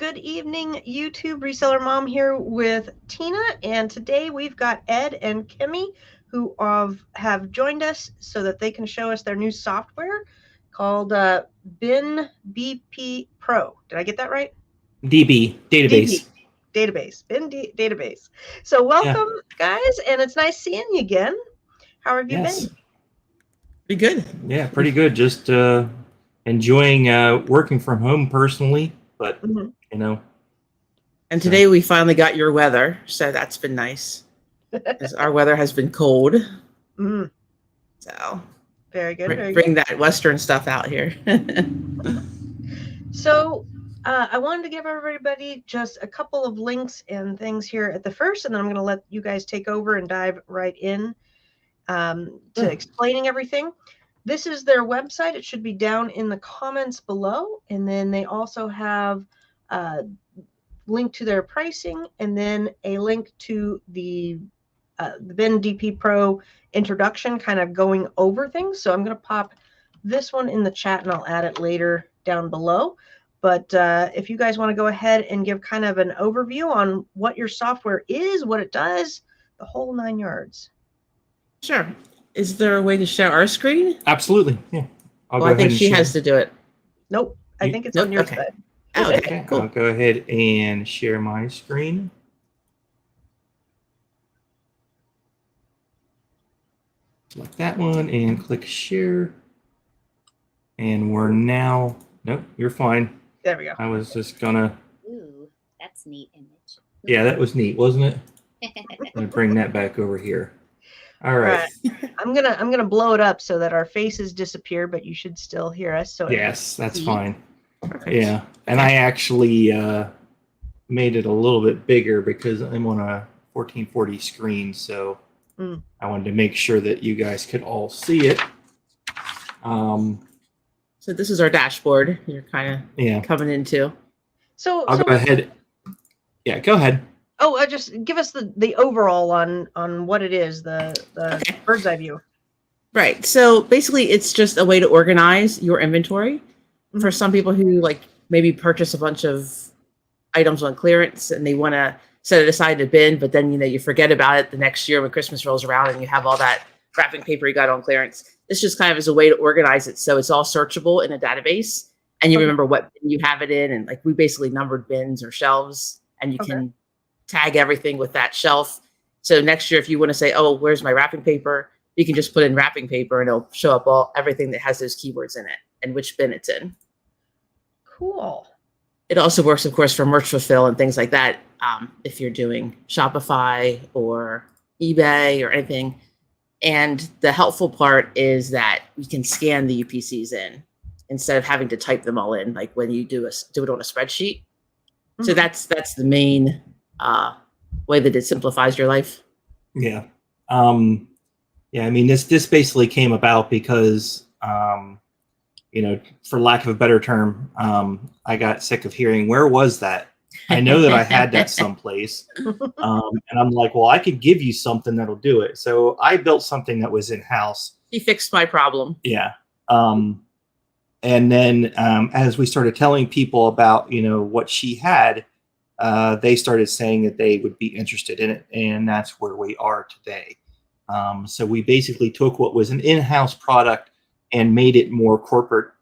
Good evening, YouTube. Reseller Mom here with Tina, and today we've got Ed and Kimmy who have joined us so that they can show us their new software called BinDP Pro. Did I get that right? DB, database. Database, database. So welcome, guys, and it's nice seeing you again. How have you been? Pretty good. Yeah, pretty good. Just enjoying working from home personally, but you know. And today we finally got your weather, so that's been nice. Because our weather has been cold. So very good. Bring that Western stuff out here. So I wanted to give everybody just a couple of links and things here at the first, and then I'm going to let you guys take over and dive right in to explaining everything. This is their website. It should be down in the comments below. And then they also have a link to their pricing and then a link to the BinDP Pro introduction, kind of going over things. So I'm going to pop this one in the chat and I'll add it later down below. But if you guys want to go ahead and give kind of an overview on what your software is, what it does, the whole 9 yards. Sure. Is there a way to share our screen? Absolutely. Yeah. I think she has to do it. Nope. I think it's on your side. Oh, okay. Cool. I'll go ahead and share my screen. Select that one and click share. And we're now, nope, you're fine. There we go. I was just gonna. Ooh, that's a neat image. Yeah, that was neat, wasn't it? I'm gonna bring that back over here. All right. I'm gonna blow it up so that our faces disappear, but you should still hear us. So yes, that's fine. Yeah, and I actually made it a little bit bigger because I'm on a 1440 screen, so I wanted to make sure that you guys could all see it. So this is our dashboard. You're kind of coming into. So I'll go ahead. Yeah, go ahead. Oh, just give us the overall on what it is, the bird's eye view. Right. So basically, it's just a way to organize your inventory for some people who like maybe purchase a bunch of items on clearance and they want to set it aside to bin, but then you forget about it the next year when Christmas rolls around and you have all that wrapping paper you got on clearance. This just kind of is a way to organize it so it's all searchable in a database and you remember what bin you have it in, and like we basically numbered bins or shelves, and you can tag everything with that shelf. So next year, if you want to say, oh, where's my wrapping paper? You can just put in wrapping paper and it'll show up everything that has those keywords in it and which bin it's in. Cool. It also works, of course, for merch fulfill and things like that. If you're doing Shopify or eBay or anything. And the helpful part is that you can scan the UPCs in instead of having to type them all in, like when you do it on a spreadsheet. So that's the main way that it simplifies your life. Yeah. Yeah. I mean, this basically came about because, for lack of a better term, I got sick of hearing, where was that? I know that I had that someplace. And I'm like, well, I could give you something that'll do it. So I built something that was in-house. He fixed my problem. Yeah. And then as we started telling people about, what she had, they started saying that they would be interested in it, and that's where we are today. So we basically took what was an in-house product and made it more corporate,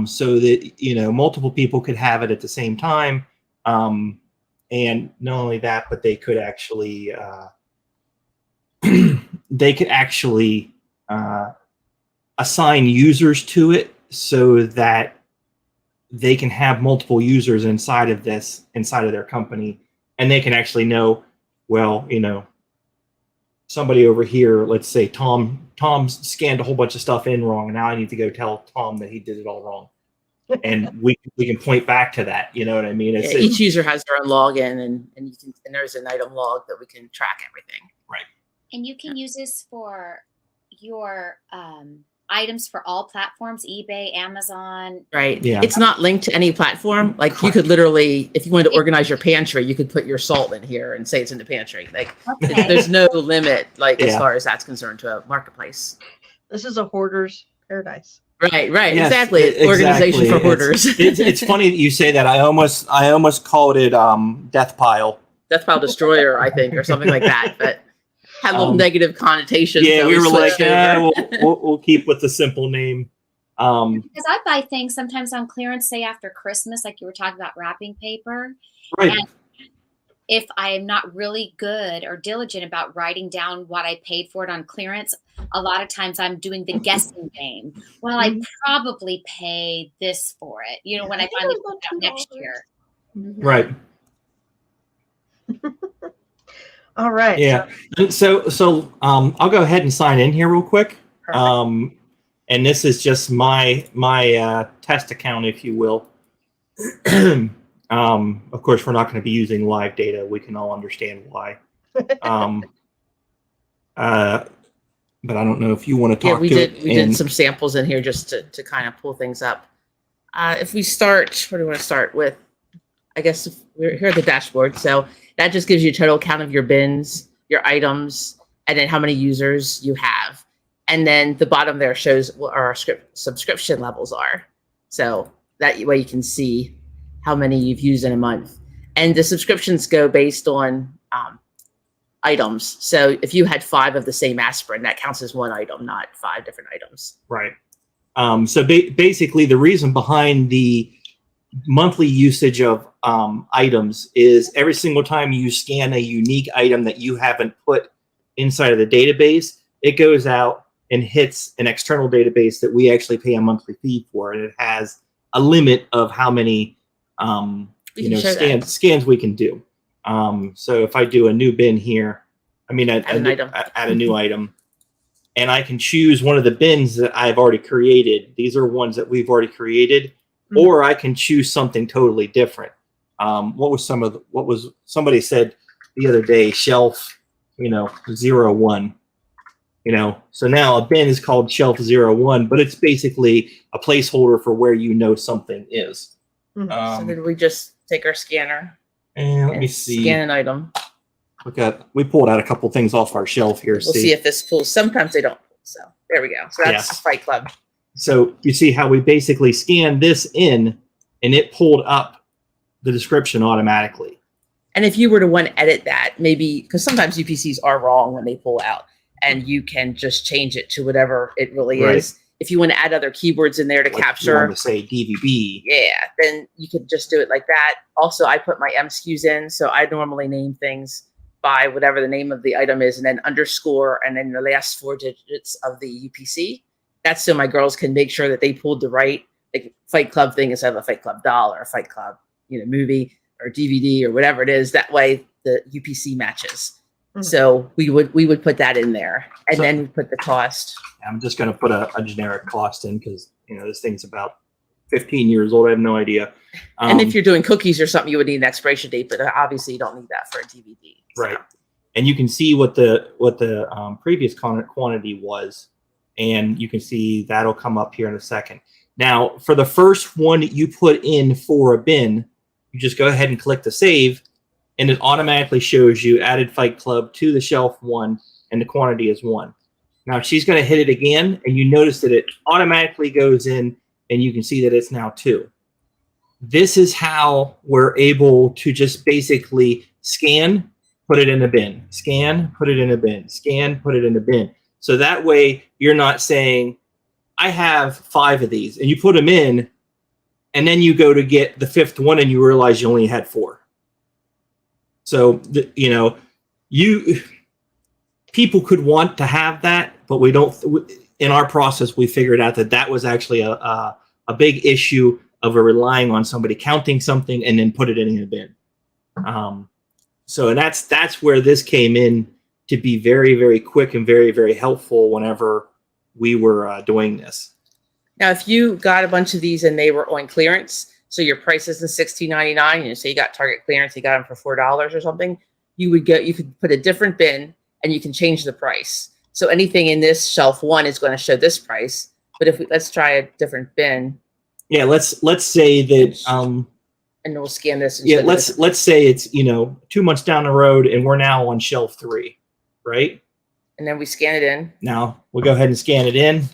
so that multiple people could have it at the same time, and not only that, but they could actually assign users to it so that they can have multiple users inside of their company, and they can actually know, well, somebody over here, let's say Tom's scanned a whole bunch of stuff in wrong, and now I need to go tell Tom that he did it all wrong. And we can point back to that, you know what I mean? Each user has their own login, and there's an item log that we can track everything. Right. And you can use this for your items for all platforms, eBay, Amazon. Right. Yeah. It's not linked to any platform. Like you could literally, if you wanted to organize your pantry, you could put your salt in here and say it's in the pantry. Like there's no limit, as far as that's concerned, to a marketplace. This is a hoarder's paradise. Right. Yes, Exactly. exactly. Organization for hoarders. It's funny that you say that. I almost called it death pile. Death Pile Destroyer, I think, or something like that. But had little negative connotations. Yeah, so we were like, switched over. we'll keep with the simple name. Because I buy things sometimes on clearance, say after Christmas, like you were talking about wrapping paper. Right. And if I am not really good or diligent about writing down what I paid for it on clearance, a lot of times I'm doing the guessing game. Well, I probably paid this for it, you know, when I finally put it out next year. Right. All right. Yeah. So I'll go ahead and sign in here real quick. Perfect. And this is just my test account, if you will. Of course, we're not going to be using live data. We can all understand why. But I don't know if you want to talk. Yeah, we did some samples in here just to kind of pull things up. If we start, what do we want to start with? I guess we're here at the dashboard. So that just gives you a total count of your bins, your items, and then how many users you have. And then the bottom there shows what our subscription levels are. So that way you can see how many you've used in a month. And the subscriptions go based on items. So if you had 5 of the same aspirin, that counts as one item, not 5 different items. Right. So basically, the reason behind the monthly usage of items is every single time you scan a unique item that you haven't put inside of the database, it goes out and hits an external database that we actually pay a monthly fee for, and it has a limit of how many scans we can do. So if I do a new bin here, add a new item, and I can choose one of the bins that I've already created. These are ones that we've already created, or I can choose something totally different. What was somebody said the other day? Shelf, 01. So now a bin is called shelf 01, but it's basically a placeholder for where something is. So then we just take our scanner and let me see. Scan an item. We pulled out a couple things off our shelf here. We'll see if this pulls. Sometimes they don't pull. So there we go. So that's Fight Club. So you see how we basically scanned this in, and it pulled up the description automatically. And if you were to want to edit that, maybe because sometimes UPCs are wrong when they pull out, and you can just change it to whatever it really is. If you want to add other keywords in there to capture, you want to say DVB, then you could just do it like that. Also, I put my MSQs in, so I normally name things by whatever the name of the item is, and then underscore, and then the last 4 digits of the UPC. That's so my girls can make sure that they pulled the right Fight Club thing instead of a Fight Club doll or a Fight Club, movie or DVD or whatever it is. That way the UPC matches. So we would put that in there, and then we put the cost. I'm just going to put a generic cost in because this thing's about 15 years old. I have no idea. And if you're doing cookies or something, you would need an expiration date, but obviously you don't need that for a DVD. So. Right. And you can see what the previous quantity was, and you can see that'll come up here in a second. Now, for the first one that you put in for a bin, you just go ahead and click the save, and it automatically shows you added Fight Club to the shelf 1, and the quantity is 1. Now she's going to hit it again, and you notice that it automatically goes in, and you can see that it's now 2. This is how we're able to just basically scan, put it in a bin, scan, put it in a bin, scan, put it in a bin. So that way you're not saying, I have 5 of these, and you put them in, and then you go to get the 5th one, and you realize you only had 4. So, people could want to have that, but we don't. In our process, we figured out that was actually a big issue of relying on somebody counting something and then put it in a bin. So that's where this came in to be very, very quick and very, very helpful whenever we were doing this. Now, if you got a bunch of these and they were on clearance, so your price isn't $16.99, say you got Target clearance, you got them for $4 or something, you could put a different bin and you can change the price. So anything in this shelf 1 is going to show this price. But let's try a different bin. Yeah, let's say that and we'll scan this. Let's say it's 2 months down the road and we're now on shelf 3, right? And then we scan it in. Now we'll go ahead and scan it in.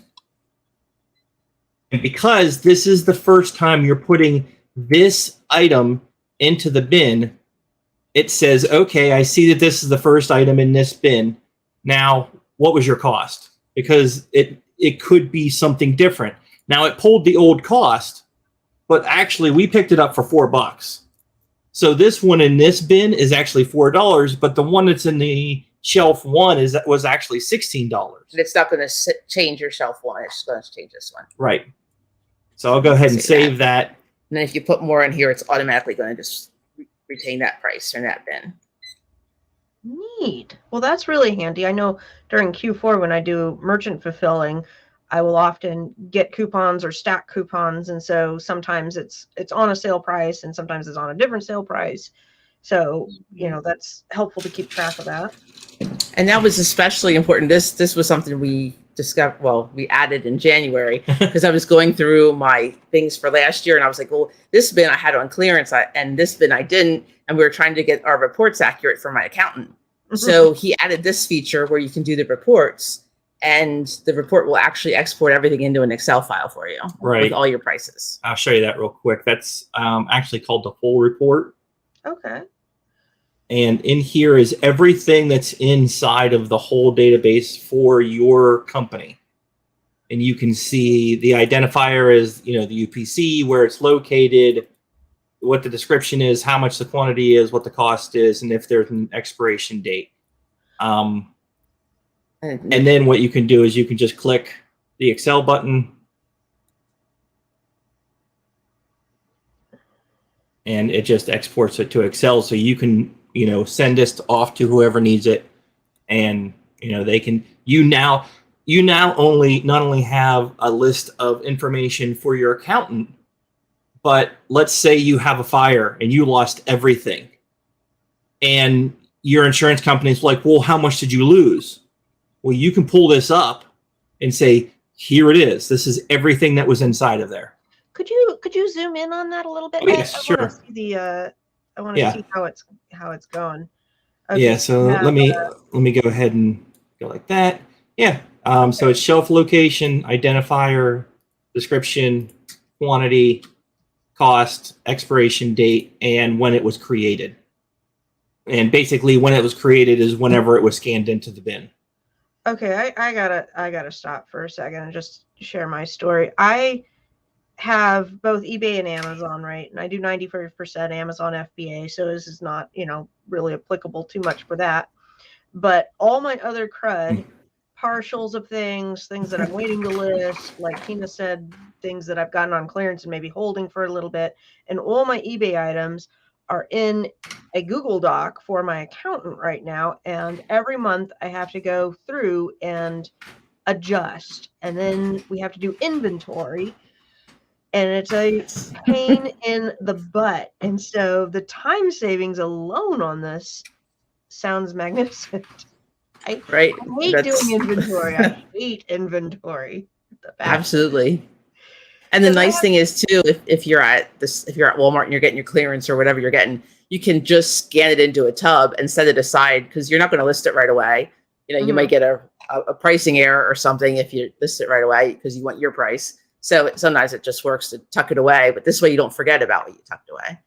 And because this is the first time you're putting this item into the bin, it says, okay, I see that this is the first item in this bin. Now, what was your cost? Because it could be something different. Now, it pulled the old cost, but actually we picked it up for $4. So this one in this bin is actually $4, but the one that's in the shelf one was actually $16. And it's not going to change your shelf one. It's going to change this one. Right. So I'll go ahead and save that. And then if you put more in here, it's automatically going to just retain that price in that bin. Neat. Well, that's really handy. I know during Q4 when I do merchant fulfilling, I will often get coupons or stack coupons, and so sometimes it's on a sale price and sometimes it's on a different sale price. So, that's helpful to keep track of that. And that was especially important. This was something we discovered, we added in January, because I was going through my things for last year and I was like, well, this bin I had on clearance and this bin I didn't. And we were trying to get our reports accurate for my accountant. So he added this feature where you can do the reports and the report will actually export everything into an Excel file for you with all your prices. I'll show you that real quick. That's actually called the full report. Okay. And in here is everything that's inside of the whole database for your company. And you can see the identifier is, the UPC, where it's located, what the description is, how much the quantity is, what the cost is, and if there's an expiration date. And then what you can do is you can just click the Excel button. And it just exports it to Excel. So you can, send this off to whoever needs it. And, they can, not only have a list of information for your accountant, but let's say you have a fire and you lost everything. And your insurance company is like, well, how much did you lose? Well, you can pull this up and say, here it is. This is everything that was inside of there. Could you zoom in on that a little bit? Yes, sure. I want to see how it's going. Okay, yeah. So let me go ahead and go like that. Yeah. So it's shelf location, identifier, description, quantity, cost, expiration date, and when it was created. And basically, when it was created is whenever it was scanned into the bin. Okay, I gotta stop for a second and just share my story. I have both eBay and Amazon, right? And I do 95% Amazon FBA, so this is not, really applicable too much for that. But all my other crud, partials of things that I'm waiting to list, like Tina said, things that I've gotten on clearance and maybe holding for a little bit, and all my eBay items are in a Google Doc for my accountant right now. And every month I have to go through and adjust. And then we have to do inventory. And it's a pain in the butt. And so the time savings alone on this sounds magnificent. I hate doing inventory. I hate inventory. Absolutely. And the nice thing is too, if you're at Walmart and you're getting your clearance or whatever you're getting, you can just scan it into a tub and set it aside because you're not going to list it right away. You might get a pricing error or something if you list it right away because you want your price. So sometimes it just works to tuck it away, but this way you don't forget about what you tucked away.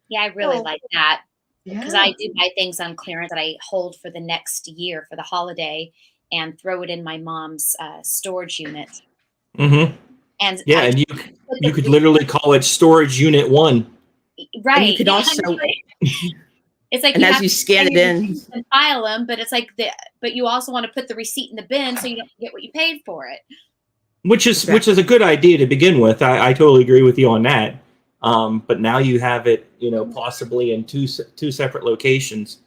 Yeah, I really like that because I do buy things on clearance that I hold for the next year for the holiday and throw it in my mom's storage unit. Mm-hmm. And and you could literally call it storage unit 1. Right. And you could also. It's like and as you scan it in and file them, but it's like but you also want to put the receipt in the bin so you don't get what you paid for it. Which is a good idea to begin with. I totally agree with you on that. But now you have it, possibly in two separate locations.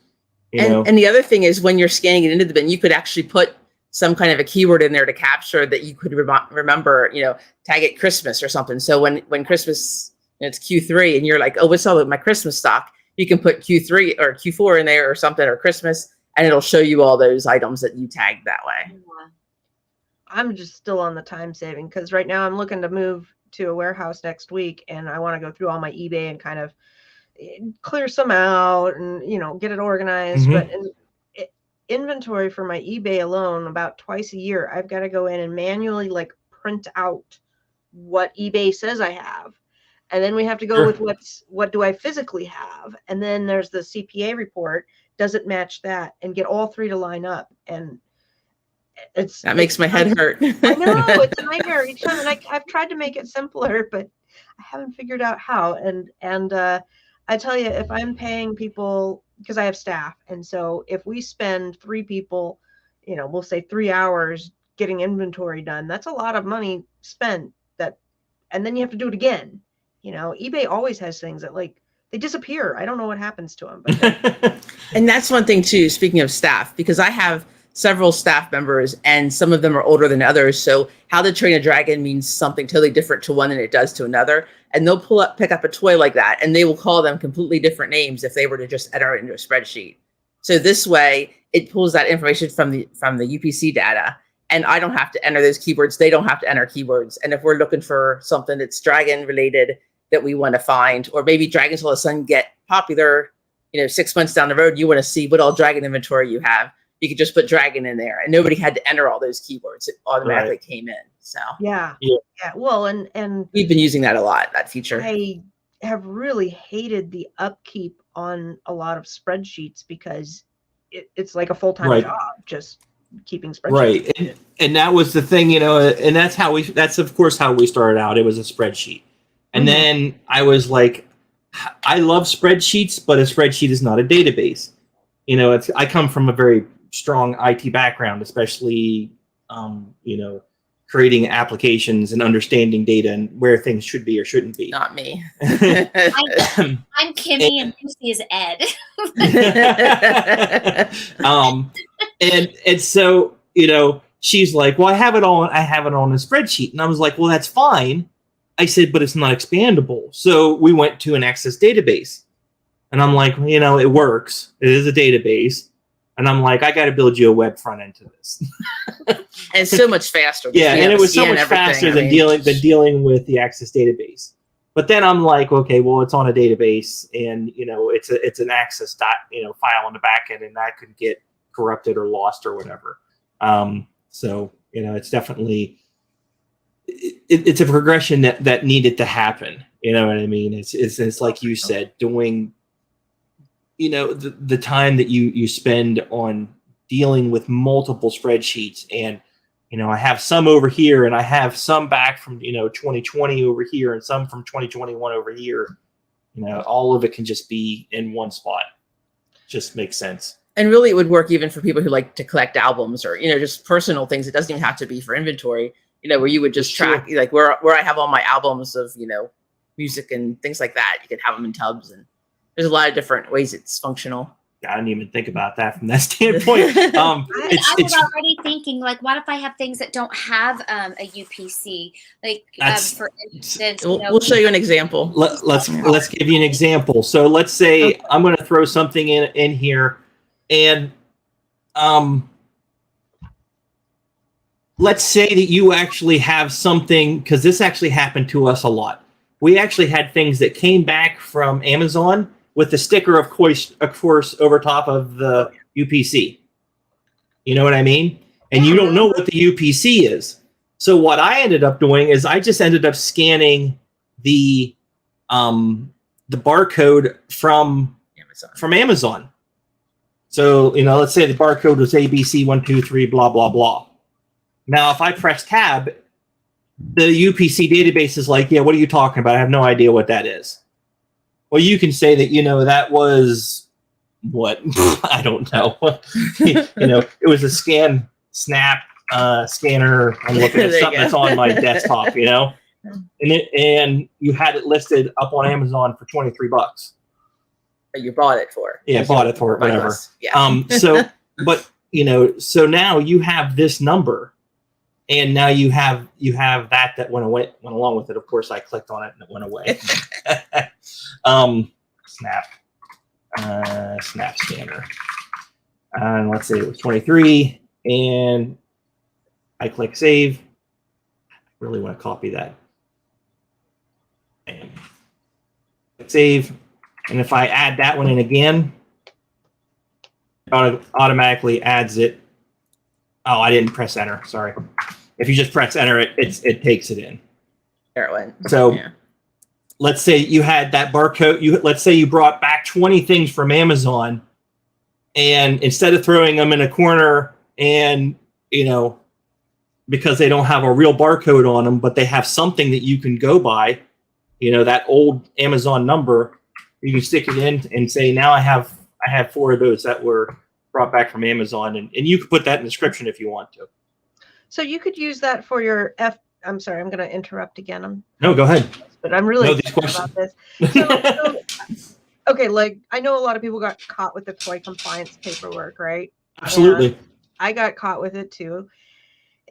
And the other thing is when you're scanning it into the bin, you could actually put some kind of a keyword in there to capture that you could remember, tag it Christmas or something. So when Christmas, it's Q3 and you're like, oh, what's all of my Christmas stock? You can put Q3 or Q4 in there or something or Christmas, and it'll show you all those items that you tagged that way. I'm just still on the time saving because right now I'm looking to move to a warehouse next week and I want to go through all my eBay and kind of clear some out and, get it organized. Mm-hmm. But inventory for my eBay alone, about twice a year, I've got to go in and manually print out what eBay says I have. And then we have to go Sure. with what do I physically have? And then there's the CPA report. Does it match that? And get all three to line up. And That makes my head hurt. I know, it's a nightmare each time. And I've tried to make it simpler, but I haven't figured out how. And I tell you, if I'm paying people, because I have staff, and so if we spend 3 people, we'll say 3 hours getting inventory done, that's a lot of money spent. And then you have to do it again. eBay always has things that they disappear. I don't know what happens to them. But and that's one thing too, speaking of staff, because I have several staff members and some of them are older than others. So how to train a dragon means something totally different to one than it does to another. And they'll pick up a toy like that and they will call them completely different names if they were to just enter it into a spreadsheet. So this way it pulls that information from the UPC data. And I don't have to enter those keywords. They don't have to enter keywords. And if we're looking for something that's dragon related that we want to find, or maybe dragons all of a sudden get popular, 6 months down the road, you want to see what all dragon inventory you have. You could just put dragon in there and nobody had to enter all those keywords. It automatically came in. So yeah. Well, and we've been using that a lot, that feature. I have really hated the upkeep on a lot of spreadsheets because it's like a full-time job, just keeping spreadsheets. Right. And that was the thing, and that's of course how we started out. It was a spreadsheet. And then I was like, I love spreadsheets, but a spreadsheet is not a database. I come from a very strong IT background, especially, creating applications and understanding data and where things should be or shouldn't be. Not me. I'm Kimmy and Lucy is Ed. And so, she's like, well, I have it on a spreadsheet. And I was like, well, that's fine. I said, but it's not expandable. So we went to an Access database. And I'm like, it works. It is a database. And I'm like, I got to build you a web front end to this. And it's so much faster. Yeah, and it was so much faster than dealing with the Access database. But then I'm like, okay, well, it's on a database, and it's an Access file on the back end, and that could get corrupted or lost or whatever. So it's definitely it's a progression that needed to happen. You know what I mean? It's like you said, doing the time that you spend on dealing with multiple spreadsheets, and I have some over here and I have some back from 2020 over here and some from 2021 over here. All of it can just be in one spot. Just makes sense. And really it would work even for people who like to collect albums or just personal things. It doesn't even have to be for inventory, where you would just track like where I have all my albums of music and things like that. You could have them in tubs, and there's a lot of different ways it's functional. I didn't even think about that from that standpoint. I was already thinking, like, what if I have things that don't have a UPC? Like, for instance, we'll show you an example. Let's give you an example. So let's say I'm going to throw something in here, and let's say that you actually have something, because this actually happened to us a lot. We actually had things that came back from Amazon with the sticker, of course, over top of the UPC. You know what I mean? And you don't know what the UPC is. So what I ended up doing is I just ended up scanning the barcode from Amazon. So, let's say the barcode was ABC123, blah, blah, blah. Now, if I press tab, the UPC database is like, yeah, what are you talking about? I have no idea what that is. Well, you can say that, that was what? I don't know. It was a snap scanner. I'm looking at something that's on my desktop, and you had it listed up on Amazon for $23. You bought it for. Yeah, bought it for whatever. Yeah. So now you have this number, and now you have that went along with it. Of course, I clicked on it and it went away. Snap scanner. And let's say it was 23, and I click save. I really want to copy that. And click save. And if I add that one in again, it automatically adds it. Oh, I didn't press enter. Sorry. If you just press enter, it takes it in. There it went. So Yeah. let's say you had that barcode. Let's say you brought back 20 things from Amazon, and instead of throwing them in a corner and, because they don't have a real barcode on them, but they have something that you can go by, that old Amazon number, you can stick it in and say, now I have 4 of those that were brought back from Amazon, and you can put that in the description if you want to. So you could use that for your I'm sorry, I'm going to interrupt again. No, go ahead. But I'm really these questions about this. Okay, like I know a lot of people got caught with the toy compliance paperwork, right? Absolutely. And I got caught with it too.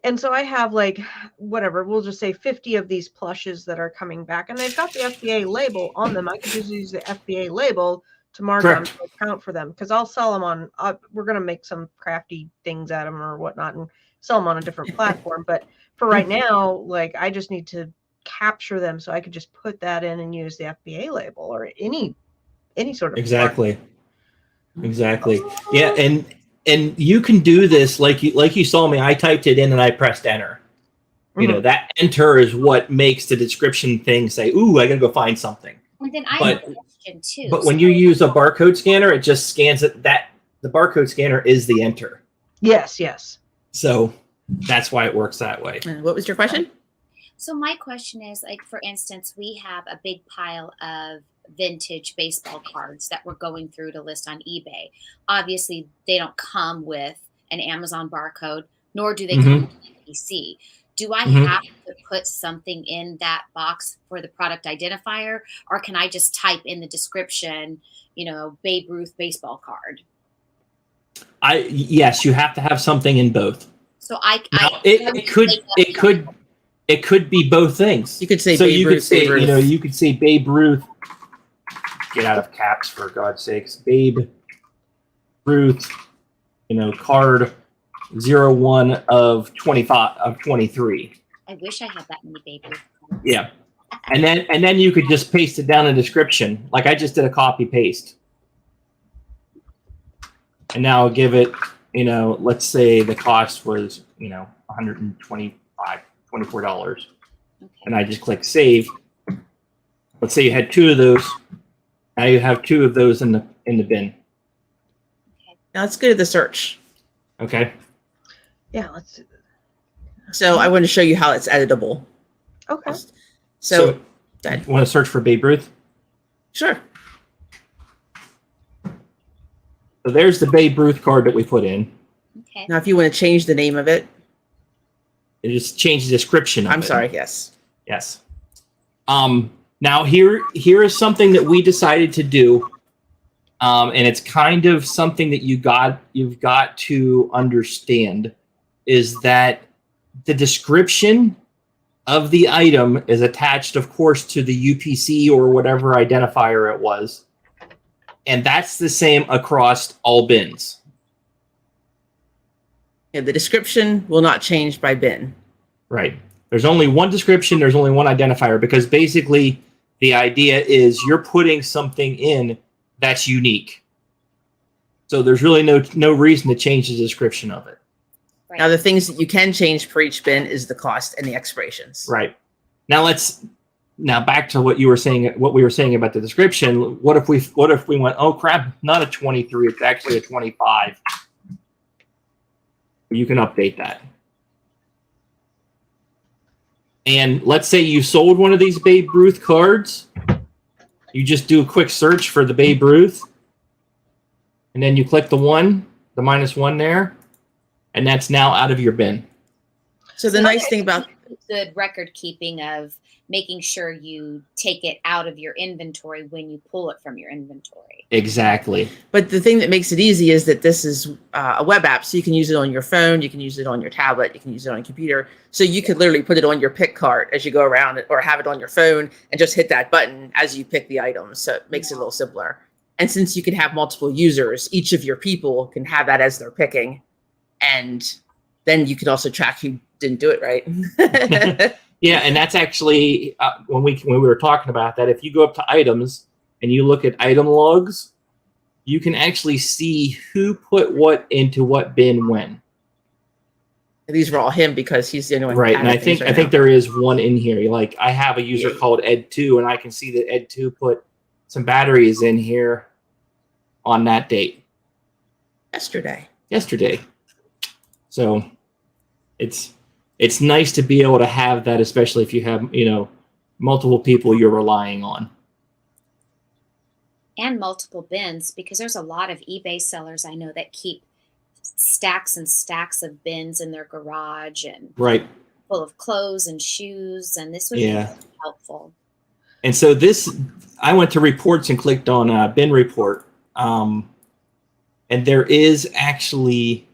And so I have like, whatever, we'll just say 50 of these plushes that are coming back, and they've got the FBA label on them. I could just use the FBA label to mark them, to account for them, because I'll sell them on, we're going to make some crafty things at them or whatnot and sell them on a different platform. But for right now, like I just need to capture them, so I could just put that in and use the FBA label or any sort of exactly. Yeah, and you can do this like you saw me. I typed it in and I pressed enter. That enter is what makes the description thing say, "Ooh, I gotta go find something." And then I have a question too. But when you use a barcode scanner, it just scans it. That the barcode scanner is the enter. Yes. So that's why it works that way. And what was your question? So my question is, like, for instance, we have a big pile of vintage baseball cards that we're going through to list on eBay. Obviously, they don't come with an Amazon barcode, nor do they come with an NPC. Do I have to put something in that box for the product identifier, or can I just type in the description, Babe Ruth baseball card? Yes, you have to have something in both. So it could be both things. You could say so Babe you Ruth, could say Babe Ruth. You could say Babe Ruth. Get out of caps, for God's sakes. Babe Ruth, card 01 of 25 of 23. I wish I had that many Babe Ruth cards. Yeah. And then you could just paste it down in the description. Like I just did a copy paste. And now I'll give it, let's say the cost was, $124. Okay. And I just click save. Let's say you had 2 of those. Now you have 2 of those in the bin. Okay. Now let's go to the search. Okay. Yeah, let's do that. So I want to show you how it's editable. Okay. So you want to search for Babe Ruth? Sure. So there's the Babe Ruth card that we put in. Okay. Now if you want to change the name of it. It just change the description of it. I'm sorry, yes. Yes. Now here is something that we decided to do. And it's kind of something that you've got to understand, is that the description of the item is attached, of course, to the UPC or whatever identifier it was. And that's the same across all bins. Yeah, the description will not change by bin. Right. There's only one description. There's only one identifier, because basically the idea is you're putting something in that's unique. So there's really no reason to change the description of it. Right. Now the things that you can change for each bin is the cost and the expirations. Right. Now back to what we were saying about the description. What if we went, oh crap, not a 23, it's actually a 25. You can update that. And let's say you sold one of these Babe Ruth cards. You just do a quick search for the Babe Ruth. And then you click the -1 there. And that's now out of your bin. So the nice thing about good record keeping of making sure you take it out of your inventory when you pull it from your inventory. Exactly. But the thing that makes it easy is that this is a web app, so you can use it on your phone, you can use it on your tablet, you can use it on a computer. So you could literally put it on your pick cart as you go around, or have it on your phone and just hit that button as you pick the items. So it makes it a little simpler. And since you can have multiple users, each of your people can have that as their picking. And then you can also track who didn't do it right. Yeah, and that's actually when we were talking about that. If you go up to items and you look at item logs, you can actually see who put what into what bin when. These were all him because he's the only one. Right. And I think there is one in here. Like I have a user Yeah. called Ed2, and I can see that Ed2 put some batteries in here on that date. Yesterday. So it's nice to be able to have that, especially if you have, multiple people you're relying on. And multiple bins, because there's a lot of eBay sellers I know that keep stacks and stacks of bins in their garage and Right. full of clothes and shoes, and this would Yeah. be helpful. And so I went to reports and clicked on bin report, and there is actually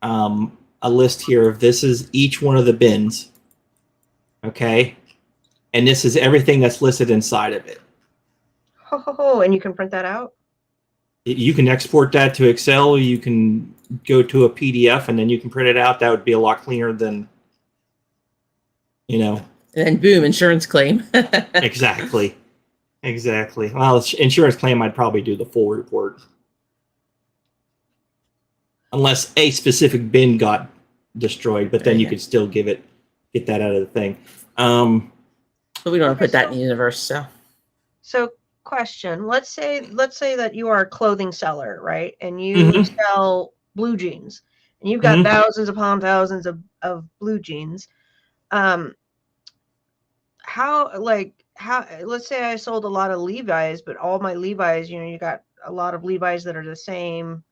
a list here of this is each one of the bins, okay, and this is everything that's listed inside of it. And you can print that out? You can export that to Excel. You can go to a PDF, and then you can print it out. That would be a lot cleaner than, And then boom, insurance claim. Exactly. Well, insurance claim, I'd probably do the full report. Unless a specific bin got destroyed, but then you could still get that out of the thing. But we don't want to put that in the universe, So question, let's say that you are a clothing seller, right? And you sell blue jeans, and you've got thousands upon thousands of blue jeans. How let's say I sold a lot of Levi's, but all my Levi's, you got a lot of Levi's that are the same.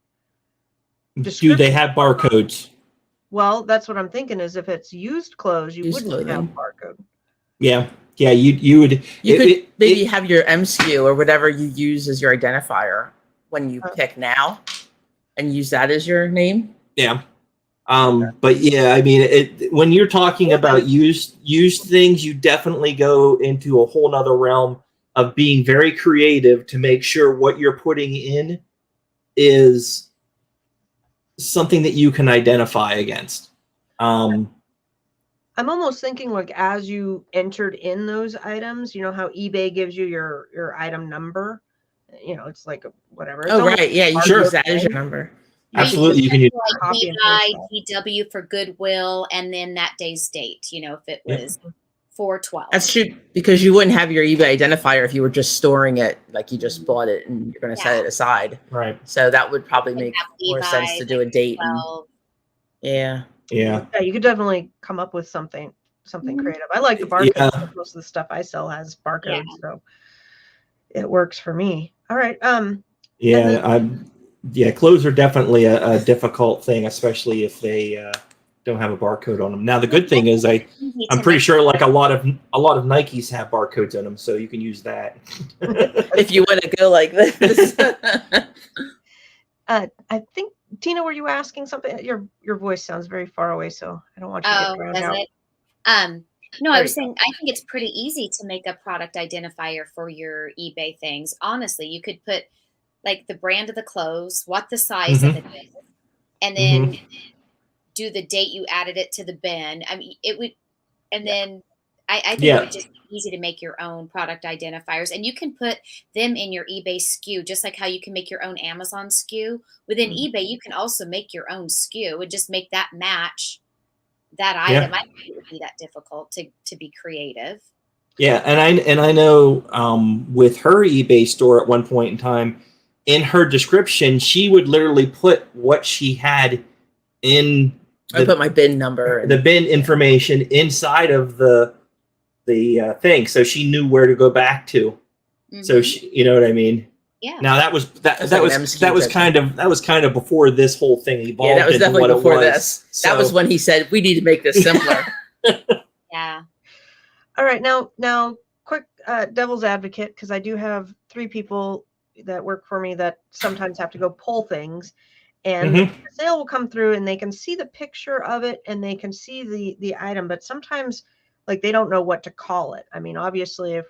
Do they have barcodes? Well, that's what I'm thinking, is if it's used clothes, you wouldn't have a barcode. Yeah, you would. You could maybe have your MSKU or whatever you use as your identifier when you pick now, and use that as your name. Yeah. But yeah, I mean, when you're talking about used things, you definitely go into a whole nother realm of being very creative to make sure what you're putting in is something that you can identify against. I'm almost thinking, like, as you entered in those items, how eBay gives you your item number, it's like whatever. It's right. Yeah, you sure. use that as your number. Absolutely, you can use like DI, DW for Goodwill, and then that day's date. If it was 4/12. That's true, because you wouldn't have your eBay identifier if you were just storing it, like you just bought it and you're going to set it aside. Right. So that would probably make more sense to do a date. Yeah. Yeah, you could definitely come up with something creative. I like the barcodes. Yeah. Most of the stuff I sell has barcodes, so it works for me. All right. Clothes are definitely a difficult thing, especially if they don't have a barcode on them. Now, the good thing is I'm pretty sure like a lot of Nikes have barcodes on them, so you can use that. If you want to go like this. I think, Tina, were you asking something? Your voice sounds very far away, so I don't want you to get drowned out. It? No, I was saying I think it's pretty easy to make a product identifier for your eBay things. Honestly, you could put like the brand of the clothes, what the size of it is, and then do the date you added it to the bin. I mean, it would, and then I think it would just be easy to make your own product identifiers, and you can put them in your eBay SKU, just like how you can make your own Amazon SKU. Within eBay, you can also make your own SKU and just make that match that item. I think it would be that difficult to be creative. Yeah, and I know with her eBay store at one point in time, in her description, she would literally put what she had in. I put my bin number, the bin information inside of the thing, so she knew where to go back to. So she, you know what I mean? Yeah. Now that was kind of before this whole thing evolved. Yeah, that was definitely before this. So, that was when he said we need to make this simpler. Yeah. All right, now, quick devil's advocate, because I do have 3 people that work for me that sometimes have to go pull things, and the sale will come through and they can see the picture of it and they can see the item, but sometimes like they don't know what to call it. I mean, obviously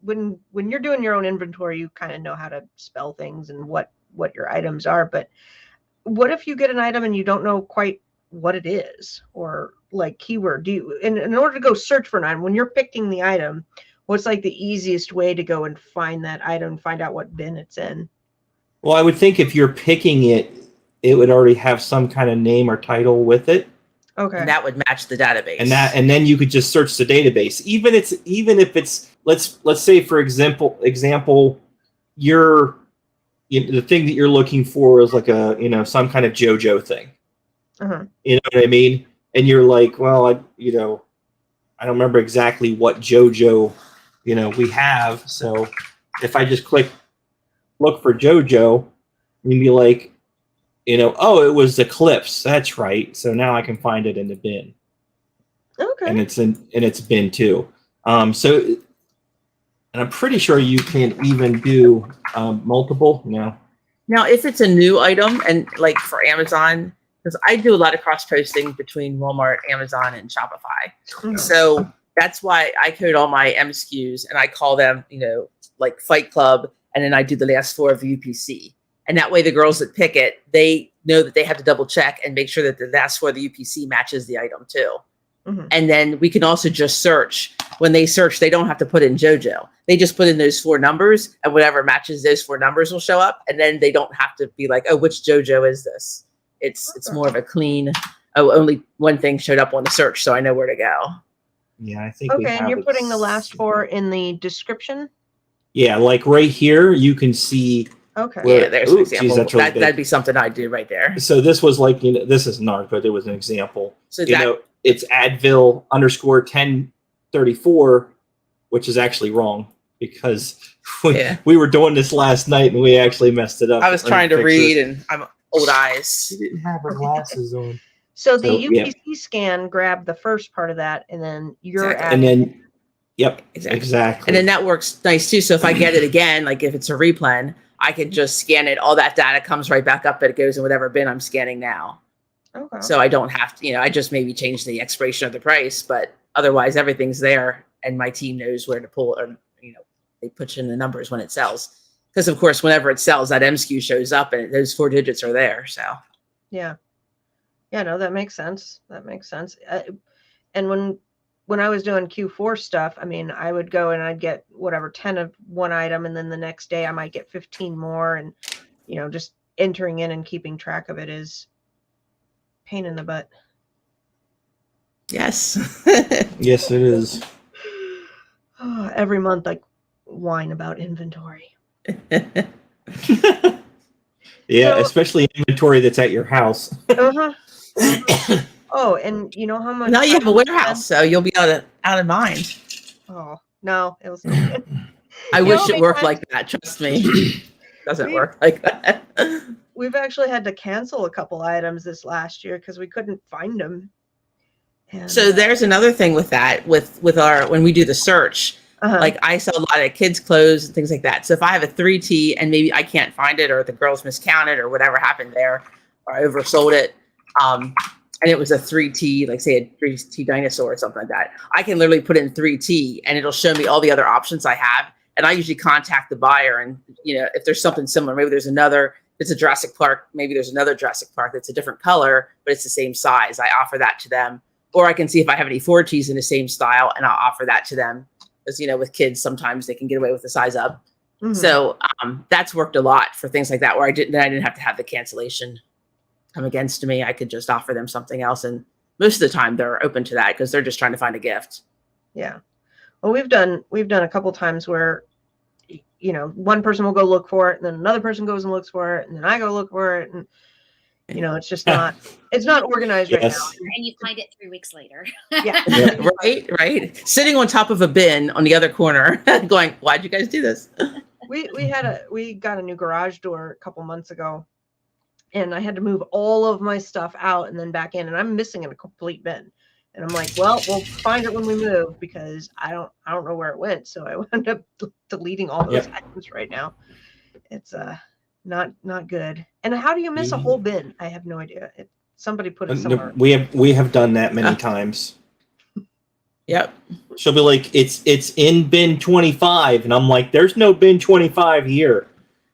when you're doing your own inventory, you kind of know how to spell things and what your items are, but what if you get an item and you don't know quite what it is, or like keyword? In order to go search for an item, when you're picking the item, what's like the easiest way to go and find that item, find out what bin it's in? Well, I would think if you're picking it, it would already have some kind of name or title with it. Okay. and that would match the database. And then you could just search the database. Even if it's let's say for example the thing that you're looking for is like a some kind of JoJo thing. Uh-huh. You know what I mean? And you're like, well, I don't remember exactly what JoJo we have. So if I just look for JoJo, you'd be like, oh, it was Eclipse. That's right. So now I can find it in the bin. Okay. And it's bin 2. So, and I'm pretty sure you can even do multiple. No. Now, if it's a new item, and like for Amazon, because I do a lot of cross posting between Walmart, Amazon, and Shopify, so that's why I code all my M SKUs and I call them, like Fight Club, and then I do the last 4 of UPC, and that way the girls that pick it, they know that they have to double check and make sure that the last 4 of the UPC matches the item too. Mm-hmm. And then we can also just search. When they search, they don't have to put in JoJo. They just put in those 4 numbers, and whatever matches those 4 numbers will show up. And then they don't have to be like, oh, which JoJo is this? It's more of a clean, only one thing showed up on the search, so I know where to go. Yeah, I think. Okay, and you're putting the last 4 in the description? Yeah, like right here, you can see. Okay. Yeah, there's an example. Geez, that's really that'd be something I'd do right there. So this was like, this is not, but it was an example. So it's Advil _1034, which is actually wrong because we were doing this last night and we actually messed it up. I was trying to read and I'm old eyes. She didn't have her glasses on. So the UPC scan grabbed the first part of that, and then you're adding. And then, yep, exactly. And then that works nice too. So if I get it again, like if it's a replen, I can just scan it. All that data comes right back up, but it goes in whatever bin I'm scanning now. Okay. So I don't have to, I just maybe change the expiration of the price, but otherwise everything's there and my team knows where to pull, or, they put in the numbers when it sells. Because of course, whenever it sells, that MSKU shows up and those 4 digits are there. So. Yeah. Yeah, no, that makes sense. That makes sense. And when I was doing Q4 stuff, I mean, I would go and I'd get 10 of one item, and then the next day I might get 15 more, and just entering in and keeping track of it is pain in the butt. Yes. Yes, it is. Every month I whine about inventory. Yeah, especially inventory that's at your house. Uh-huh. Oh, and you know how much? Now you have a warehouse, so you'll be out of mind. Oh no, it was. I wish it worked like that. Trust me, doesn't work like that. We've actually had to cancel a couple items this last year because we couldn't find them. And, so there's another thing with that. With our when we do the search, like I sell a lot of kids' clothes and things like that. So if I have a 3T and maybe I can't find it, or the girls miscounted, or whatever happened there, or I oversold it. And it was a 3T, like say a 3T dinosaur or something like that. I can literally put in 3T and it'll show me all the other options I have. And I usually contact the buyer, and if there's something similar, maybe there's another, it's a Jurassic Park, maybe there's another Jurassic Park that's a different color, but it's the same size. I offer that to them. Or I can see if I have any 4Ts in the same style, and I'll offer that to them. Because with kids, sometimes they can get away with the size up. Mm-hmm. So that's worked a lot for things like that, where I didn't have to have the cancellation come against me. I could just offer them something else, and most of the time they're open to that because they're just trying to find a gift. Yeah. Well, we've done a couple times where one person will go look for it, and then another person goes and looks for it, and then I go look for it, and it's just not organized right now. And you find it 3 weeks later. Yeah. Right. Sitting on top of a bin on the other corner going, why'd you guys do this? We got a new garage door a couple months ago, and I had to move all of my stuff out and then back in, and I'm missing a complete bin. And I'm like, well, we'll find it when we move, because I don't know where it went. So I wound up deleting all those items right now. It's not good. And how do you miss a whole bin? I have no idea. Somebody put it somewhere. We have done that many times. Yep. She'll be like, it's in bin 25, and I'm like, there's no bin 25 here.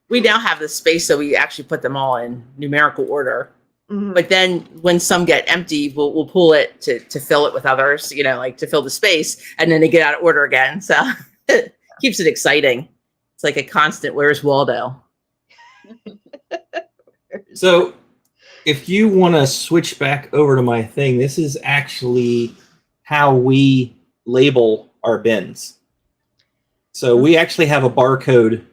We now have the space, so we actually put them all in numerical order. Mm-hmm. But then when some get empty, we'll pull it to fill it with others, like to fill the space, and then they get out of order again. So it keeps it exciting. It's like a constant, where's Waldo? So if you want to switch back over to my thing, this is actually how we label our bins. So we actually have a barcode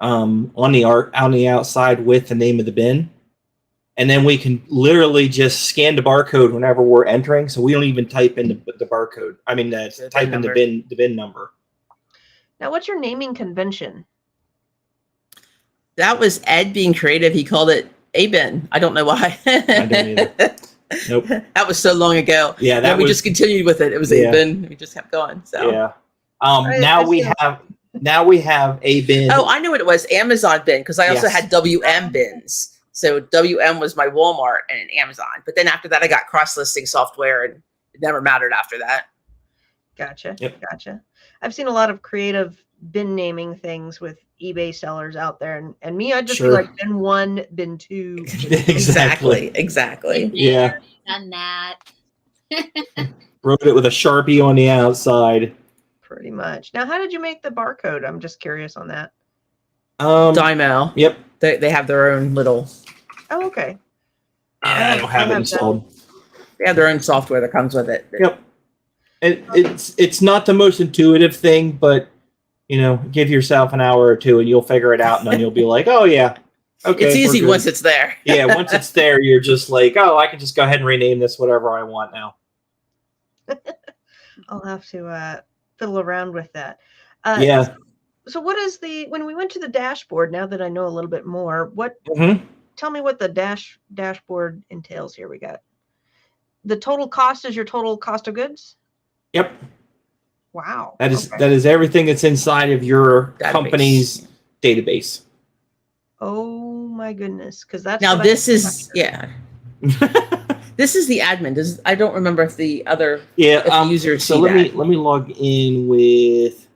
on the outside with the name of the bin, and then we can literally just scan the barcode whenever we're entering. So we don't even type in the barcode. I mean, type in the bin number. Now, what's your naming convention? That was Ed being creative. He called it a bin. I don't know why. I don't either. Nope. That was so long ago. Yeah, that we just continued with it. It was a bin. We just kept going. So yeah. Now we have a bin. Oh, I know what it was. Amazon bin, because I also had WM bins. So WM was my Walmart and Amazon. But then after that, I got cross-listing software, and it never mattered after that. Gotcha. Yep. Gotcha. I've seen a lot of creative bin naming things with eBay sellers out there, and me, I'd just be like bin 1, bin 2. Exactly. Yeah. Done that. Wrote it with a Sharpie on the outside. Pretty much. Now, how did you make the barcode? I'm just curious on that. Dymo. Yep. They have their own little. Oh, okay. I don't have it installed. They have their own software that comes with it. Yep. It's not the most intuitive thing, but give yourself an hour or two and you'll figure it out, and then you'll be like, oh yeah, okay. It's easy once it's there. Yeah, once it's there, you're just like, oh, I can just go ahead and rename this whatever I want now. I'll have to fiddle around with that. Yeah. So what is when we went to the dashboard, now that I know a little bit more, tell me what the dashboard entails here. We got the total cost is your total cost of goods? Yep. Wow. That is everything that's inside of your company's database. Oh my goodness. Because that's now this is this is the admin. I don't remember if the other users so see let me log in with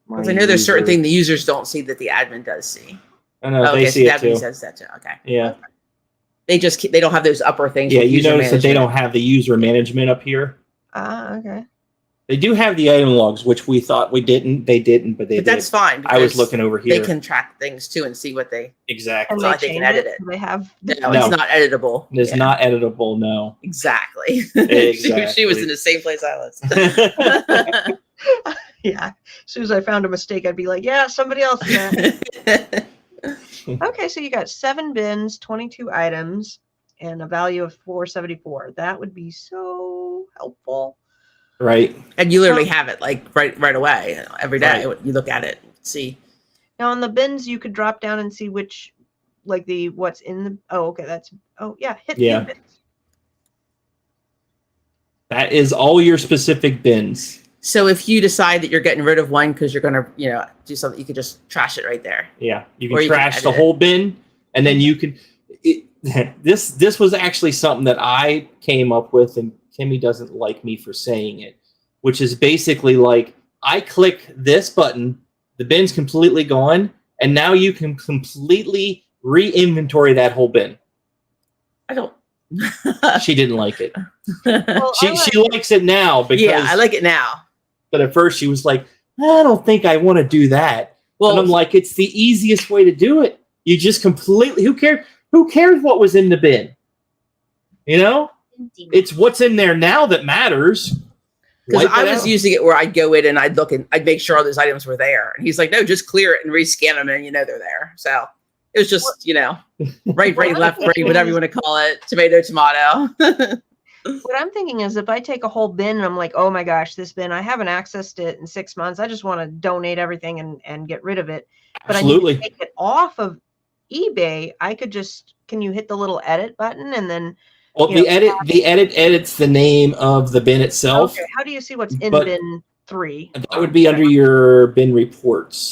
because I know there's certain things the users don't see that the admin does see. I know they see it too. Says that too. Okay. Yeah. They don't have those upper things. Yeah, you notice that they don't have the user management up here. Okay. They do have the item logs, which we thought we didn't. They didn't, but they did. That's fine. I was looking over here. They can track things too and see what they exactly. And they can edit it. They have no, it's not editable. It's not editable. No. Exactly. She was in the same place I was. Yeah. As soon as I found a mistake, I'd be like, yeah, somebody else did that. Okay, so you got 7 bins, 22 items, and a value of $4.74. That would be so helpful. Right. And you literally have it like right away. Every day you look at it, see. Now on the bins, you could drop down and see which, like what's in the. Oh, okay. Hit the bins. That is all your specific bins. So if you decide that you're getting rid of one because you're going to, do something, you could just trash it right there. Yeah, you can trash the whole bin, and then you can. This was actually something that I came up with, and Kimmy doesn't like me for saying it, which is basically like I click this button, the bin's completely gone, and now you can completely re-inventory that whole bin. I don't. She didn't like it. Well, she likes it now because I like it now. But at first she was like, I don't think I want to do that. Well, and I'm like, it's the easiest way to do it. You just completely who cares what was in the bin? It's what's in there now that matters. Because I was using it where I'd go in and I'd look and I'd make sure all those items were there. And he's like, no, just clear it and rescan them and they're there. So it was just, right, left, right, whatever you want to call it. Tomato. What I'm thinking is if I take a whole bin and I'm like, oh my gosh, this bin, I haven't accessed it in 6 months. I just want to donate everything and get rid of it. But Absolutely. I need to take it off of eBay. Can you hit the little edit button and then well, the edit edits the name of the bin itself. Okay. How do you see what's in bin 3? That would be under your bin reports.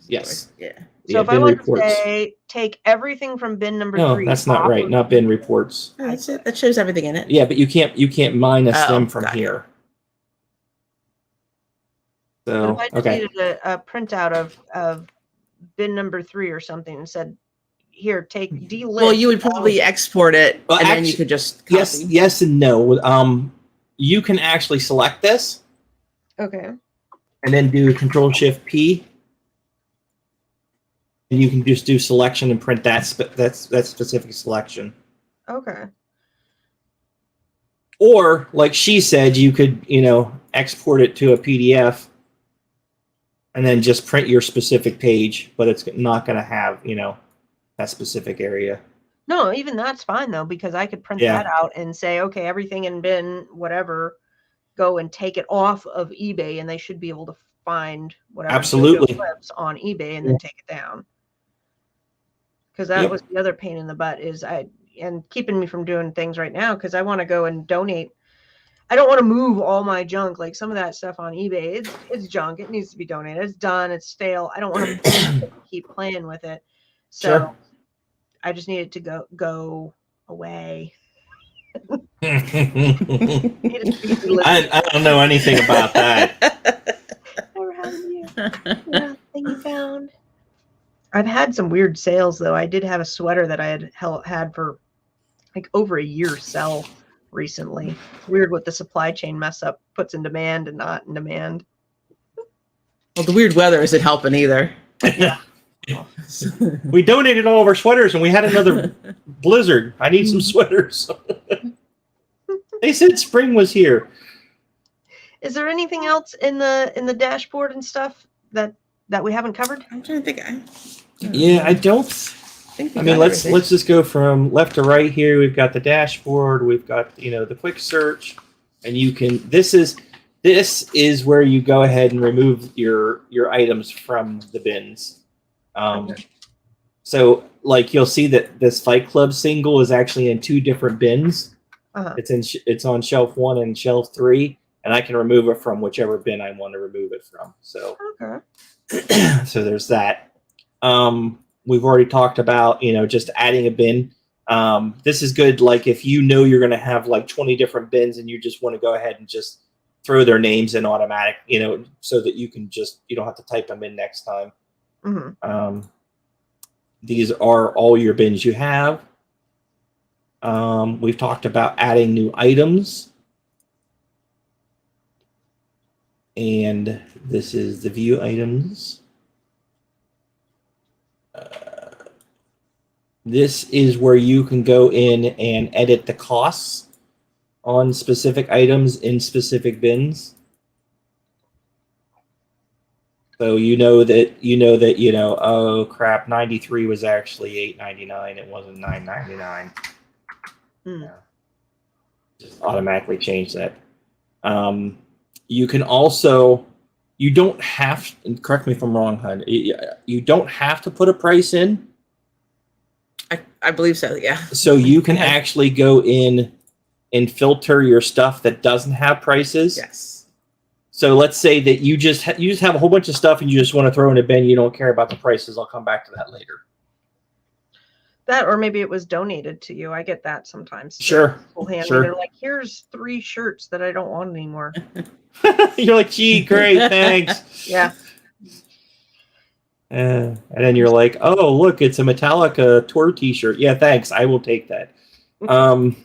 Yes. Yeah. So if I want to say take everything from bin number 3. No, that's not right. Not bin reports. Oh, that's it. That shows everything in it. Yeah, but you can't minus them from here. So if I just needed a printout of bin number 3 or something and said, here, take delist. Well, you would probably export it and then you could just copy. Yes and no. You can actually select this. Okay. And then do Control-Shift-P. you can just do selection and print that that specific selection. Okay. Or, like she said, you could, export it to a PDF and then just print your specific page, but it's not going to have, that specific area. No, even that's fine though, because I could print that out and say, okay, everything in bin, whatever, go and take it off of eBay, and they should be able to find whatever Absolutely clips on eBay and then take it down. Because that was the other pain in the butt and keeping me from doing things right now, because I want to go and donate. I don't want to move all my junk. Like some of that stuff on eBay, it's junk. It needs to be donated. It's done. It's stale. I don't want to keep playing with it. So I just need it to go away. I don't know anything about that. Never had you. Thing you found. I've had some weird sales though. I did have a sweater that I had for like over a year sell recently. Weird what the supply chain mess up puts in demand and not in demand. Well, the weird weather isn't helping either. Yeah. We donated all of our sweaters and we had another blizzard. I need some sweaters. They said spring was here. Is there anything else in the dashboard and stuff that we haven't covered? I'm trying to think. I don't. I mean, let's just go from left to right here. We've got the dashboard. We've got the quick search, and you can. This is where you go ahead and remove your items from the bins. So like you'll see that this Fight Club single is actually in 2 different bins. It's on shelf 1 and shelf 3, and I can remove it from whichever bin I want to remove it from. So so there's that. We've already talked about just adding a bin. This is good, like if you're going to have like 20 different bins and you just want to go ahead and just throw their names in automatic, so that you don't have to type them in next time. These are all your bins you have. We've talked about adding new items. And this is the view items. This is where you can go in and edit the costs on specific items in specific bins. So oh crap, 93 was actually $8.99. It wasn't $9.99. Just automatically change that. You can also, you don't have, and correct me if I'm wrong, hon, you don't have to put a price in. I believe so, yeah. So you can actually go in and filter your stuff that doesn't have prices. Yes. So let's say that you just have a whole bunch of stuff and you just want to throw in a bin. You don't care about the prices. I'll come back to that later. That, or maybe it was donated to you. I get that sometimes. Sure. They're like, here's 3 shirts that I don't want anymore. You're like, gee, great, thanks. Yeah. And then you're like, oh, look, it's a Metallica tour t-shirt. Yeah, thanks. I will take that. And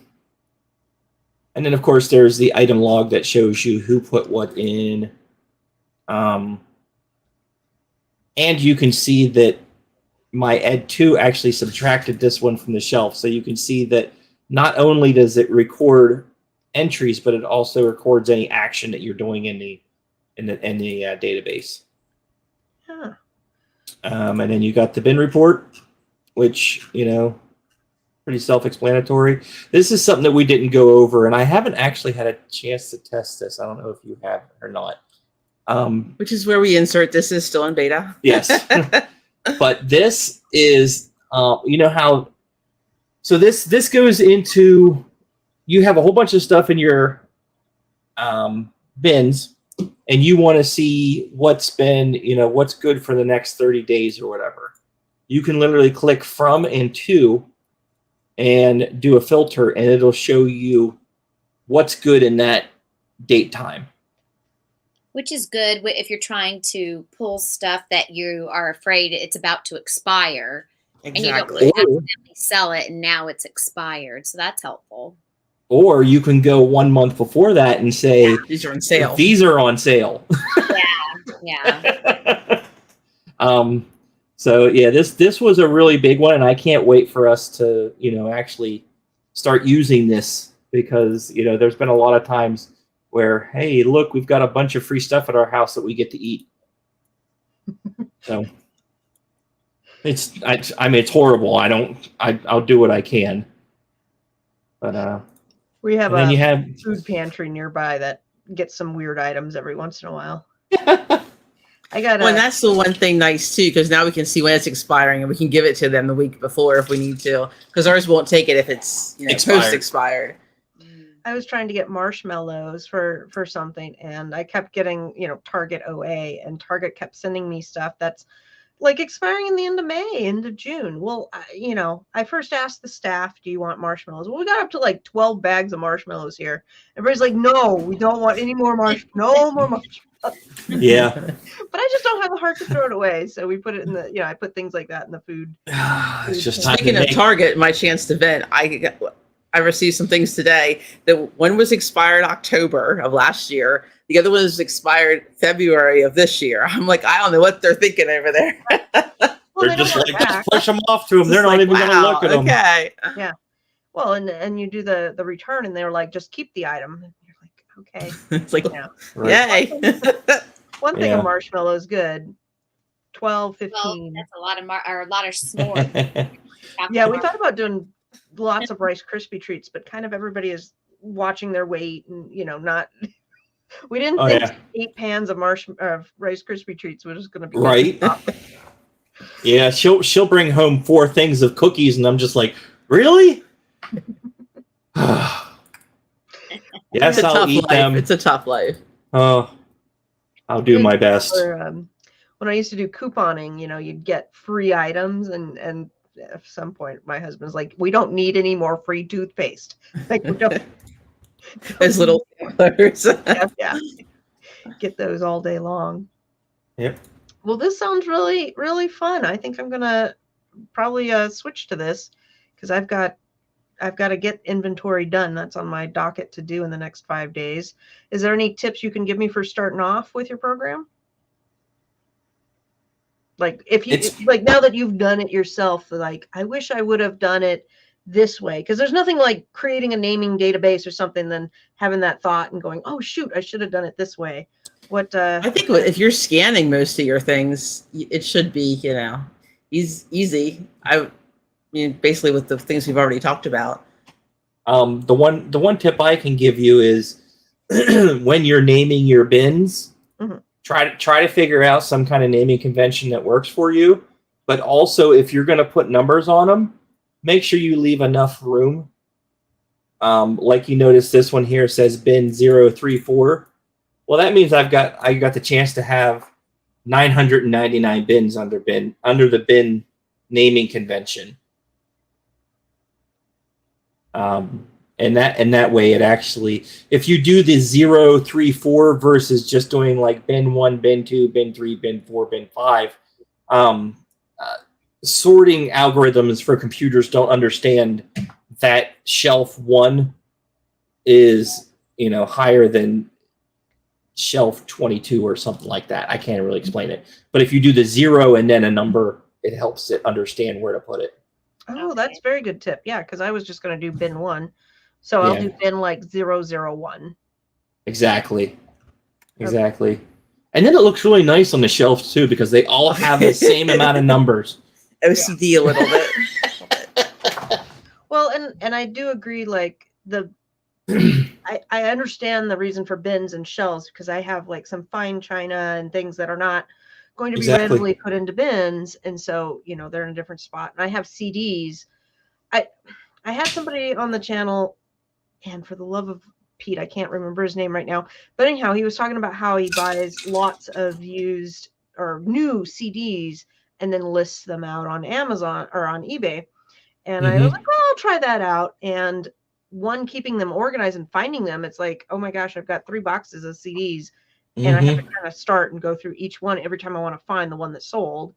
then, of course, there's the item log that shows you who put what in. And you can see that my Ed 2 actually subtracted this one from the shelf. So you can see that not only does it record entries, but it also records any action that you're doing in the database. Huh. And then you got the bin report, which, pretty self-explanatory. This is something that we didn't go over, and I haven't actually had a chance to test this. I don't know if you have or not. Which is where we insert this is still in beta. Yes. But this is, how, so this goes into, you have a whole bunch of stuff in your bins, and you want to see what's been, what's good for the next 30 days or whatever. You can literally click from and to and do a filter, and it'll show you what's good in that date time. Which is good if you're trying to pull stuff that you are afraid it's about to expire. Exactly. And you don't accidentally sell it and now it's expired. So that's helpful. Or you can go 1 month before that and say, these are on sale. These are on sale. Yeah. So yeah, this was a really big one, and I can't wait for us to actually start using this, because there's been a lot of times where, hey, look, we've got a bunch of free stuff at our house that we get to eat. So I mean, it's horrible. I'll do what I can, but We have and then a you have food pantry nearby that gets some weird items every once in a while. I got Well, and that's the one thing nice too, because now we can see when it's expiring and we can give it to them the week before if we need to, because ours won't take it if it's post expired. I was trying to get marshmallows for something, and I kept getting Target OA, and Target kept sending me stuff that's like expiring in the end of May, end of June. Well, I first asked the staff, do you want marshmallows? Well, we got up to like 12 bags of marshmallows here. Everybody's like, no, we don't want any more no more marshmallows. Yeah. But I just don't have the heart to throw it away. So we put it in the, I put things like that in the food. It's just time Speaking of Target, my chance to vent, I received some things today. That one was expired October of last year. The other one was expired February of this year. I'm like, I don't know what they're thinking over there. Well, they're just like, just push them off to them. They're not even going to look at them. Okay. Yeah. Well, and you do the return, and they're like, just keep the item. And you're like, okay. It's like, Right. yay. One thing of marshmallow is good. 12, 15. Well, that's a lot of a lot of s'mores. Yeah, we thought about doing lots of Rice Krispie treats, but kind of everybody is watching their weight and not. We didn't think 8 pans of Rice Krispie treats was just going to be right. Yeah, she'll bring home 4 things of cookies, and I'm just like, really? Yes, I'll eat them. It's a tough life. Oh, I'll do my best. When I used to do couponing, you'd get free items, and at some point, my husband's like, "We don't need any more free toothpaste." Like, we don't. Those little samplers. Yeah. Get those all day long. Yep. Well, this sounds really, really fun. I think I'm gonna probably switch to this, because I've got to get inventory done. That's on my docket to do in the next 5 days. Is there any tips you can give me for starting off with your program? Like, if you like, now that you've done it yourself, like, I wish I would have done it this way, because there's nothing like creating a naming database or something than having that thought and going, oh shoot, I should have done it this way. What I think if you're scanning most of your things, it should be easy. I mean, basically with the things we've already talked about. The one tip I can give you is when you're naming your bins, try to figure out some kind of naming convention that works for you. But also, if you're going to put numbers on them, make sure you leave enough room. Like you notice, this one here says bin 034. Well, that means I got the chance to have 999 bins under the bin naming convention. And that way, it actually, if you do the 034 versus just doing like bin 1, bin 2, bin 3, bin 4, bin 5, sorting algorithms for computers don't understand that shelf 1 is higher than shelf 22 or something like that. I can't really explain it, but if you do the 0 and then a number, it helps it understand where to put it. Oh, that's a very good tip. Yeah, because I was just going to do bin 1, so I'll do bin like 001. Exactly. And then it looks really nice on the shelves too, because they all have the same amount of numbers. OCD a little bit. Well, and I do agree. Like I understand the reason for bins and shelves, because I have like some fine china and things that are not going to be randomly put into bins, and so they're in a different spot. And I have CDs. I had somebody on the channel, and for the love of Pete, I can't remember his name right now, but anyhow, he was talking about how he buys lots of used or new CDs and then lists them out on Amazon or on eBay. And I was like, well, I'll try that out. And keeping them organized and finding them, it's like, oh my gosh, I've got 3 boxes of CDs, and I have to kind of start and go through each one every time I want to find the one that sold.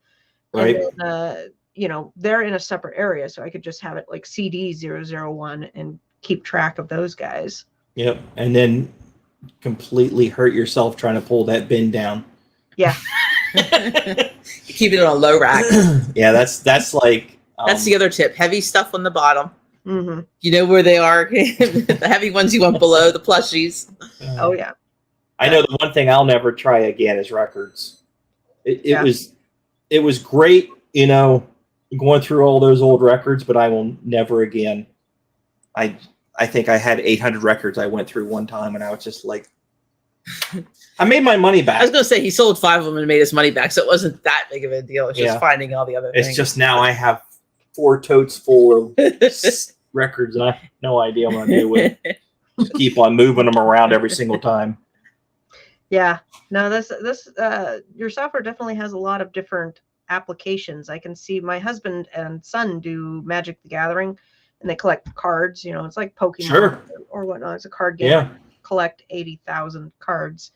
Right. And then, they're in a separate area, so I could just have it like CD 001 and keep track of those guys. Yep. And then completely hurt yourself trying to pull that bin down. Yeah. You keep it on a low rack. Yeah, that's like That's the other tip. Heavy stuff on the bottom. Mm-hmm. You know where they are. The heavy ones you want below the plushies. Oh yeah. I know the one thing I'll never try again is records. It Yeah. was great, you know, going through all those old records, but I will never again. I think I had 800 records I went through one time, and I was just like, I made my money back. I was going to say he sold 5 of them and made his money back, so it wasn't that big of a deal. It's just finding all the other things. It's just now I have 4 totes full of records, and I have no idea what I'm going to do with it. Just keep on moving them around every single time. Yeah. No, this your software definitely has a lot of different applications. I can see my husband and son do Magic the Gathering, and they collect cards. You know, it's like Pokemon Sure. or whatnot. It's a card game. Yeah. Collect 80,000 cards,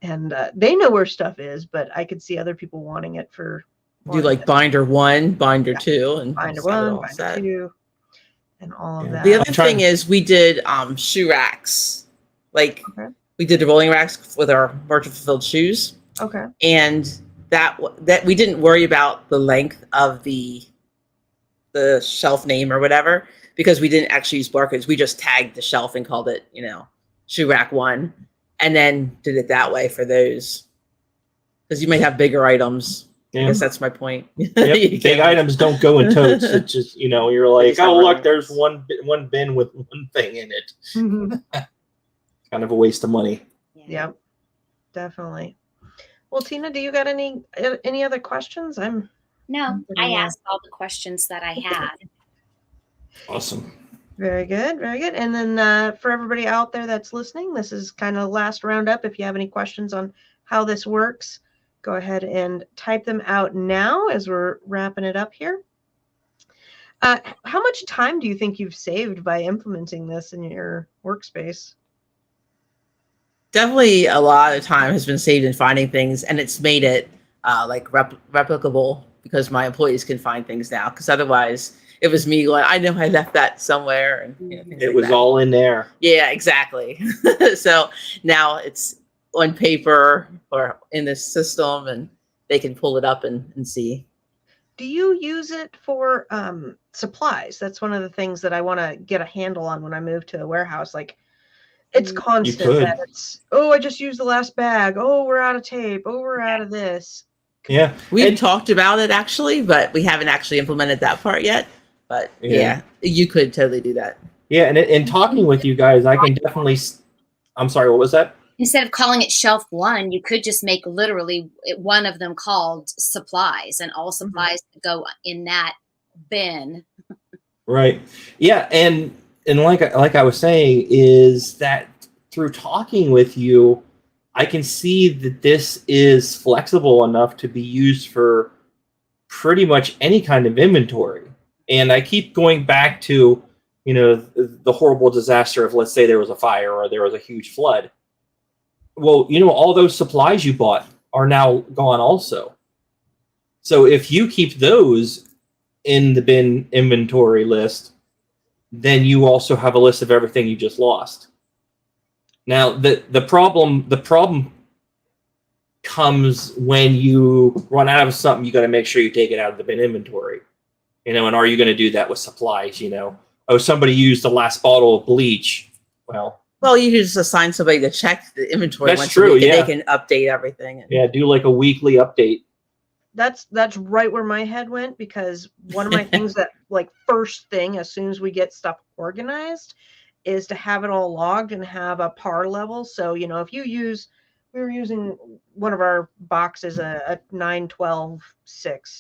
and they know where stuff is, but I could see other people wanting it for do like binder 1, binder 2, and binder just have it 1, all binder set. 2, and all of that. The other thing is we did shoe racks. Like we did the rolling racks with our merchant fulfilled shoes. Okay. And that we didn't worry about the length of the shelf name or whatever, because we didn't actually use barcodes. We just tagged the shelf and called it, you know, shoe rack 1, and then did it that way for those. Because you might have bigger items. Yeah. I guess that's my point. Yep. Big items don't go in totes. It's just, you know, you're like, oh, look, there's one bin with one thing in it. Mm-hmm. Kind of a waste of money. Yep, definitely. Well, Tina, do you got any other questions? No, I asked all the questions that I had. Awesome. Very good, very good. And then for everybody out there that's listening, this is kind of the last roundup. If you have any questions on how this works, go ahead and type them out now as we're wrapping it up here. How much time do you think you've saved by implementing this in your workspace? Definitely a lot of time has been saved in finding things, and it's made it like replicable, because my employees can find things now. Because otherwise, it was me going, I know I left that somewhere. And, you know, things It like was that. all in there. Yeah, exactly. So now it's on paper or in this system, and they can pull it up and see. Do you use it for supplies? That's one of the things that I want to get a handle on when I move to a warehouse. Like, it's constant that it's, oh, I just used the last bag. Oh, we're out of tape. Oh, we're out of this. Yeah. We've talked about it actually, but we haven't actually implemented that part yet. But yeah, you could totally do that. Yeah, and in talking with you guys, I can definitely. I'm sorry, what was that? Instead of calling it shelf 1, you could just make literally one of them called supplies, and all supplies go in that bin. Right. Yeah, and like I was saying, is that through talking with you, I can see that this is flexible enough to be used for pretty much any kind of inventory. And I keep going back to, you know, the horrible disaster of, let's say there was a fire or there was a huge flood. Well, you know, all those supplies you bought are now gone also. So if you keep those in the bin inventory list, then you also have a list of everything you just lost. Now, the problem comes when you run out of something. You got to make sure you take it out of the bin inventory. You know, and are you going to do that with supplies? You know, oh, somebody used the last bottle of bleach. Well, you just assign somebody to check the inventory. That's once true. a week, Yeah, and they can update everything. Yeah, do like a weekly update. That's right where my head went, because one of my things that, like, first thing as soon as we get stuff organized is to have it all logged and have a par level. So, you know, if you use, we were using one of our boxes, a 912-6.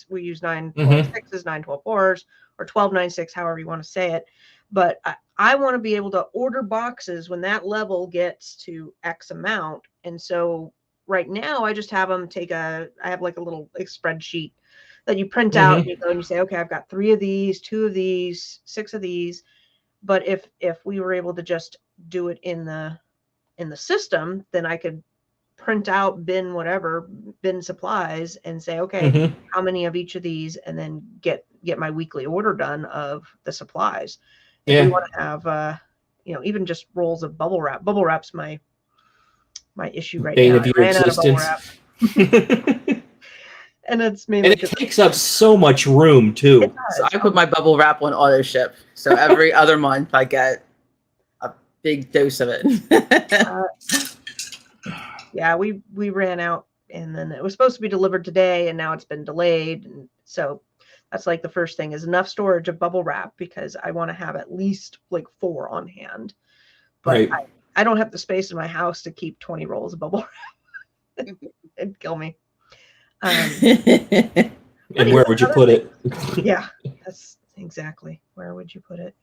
We use 912-6s, 912-4s, or 1296, however you want to say it. But I want to be able to order boxes when that level gets to X amount. And so right now I just have them I have like a little spreadsheet that you print out, and you go and you say, okay, I've got 3 of these, 2 of these, 6 of these. But if we were able to just do it in the system, then I could print out bin supplies and say, okay, how many of each of these, and then get my weekly order done of the supplies. If we want to have, you know, even just rolls of bubble wrap. Bubble wrap's my issue right now. Of your existence. And it's And mainly it takes up so much room too. So I put my bubble wrap on auto ship. So every other month I get a big dose of it. Yeah, we ran out, and then it was supposed to be delivered today, and now it's been delayed. And so that's like the first thing is enough storage of bubble wrap, because I want to have at least like 4 on hand. But Right. I don't have the space in my house to keep 20 rolls of bubble wrap. It'd kill me. And where would you put it? Yeah, that's exactly. Where would you put it?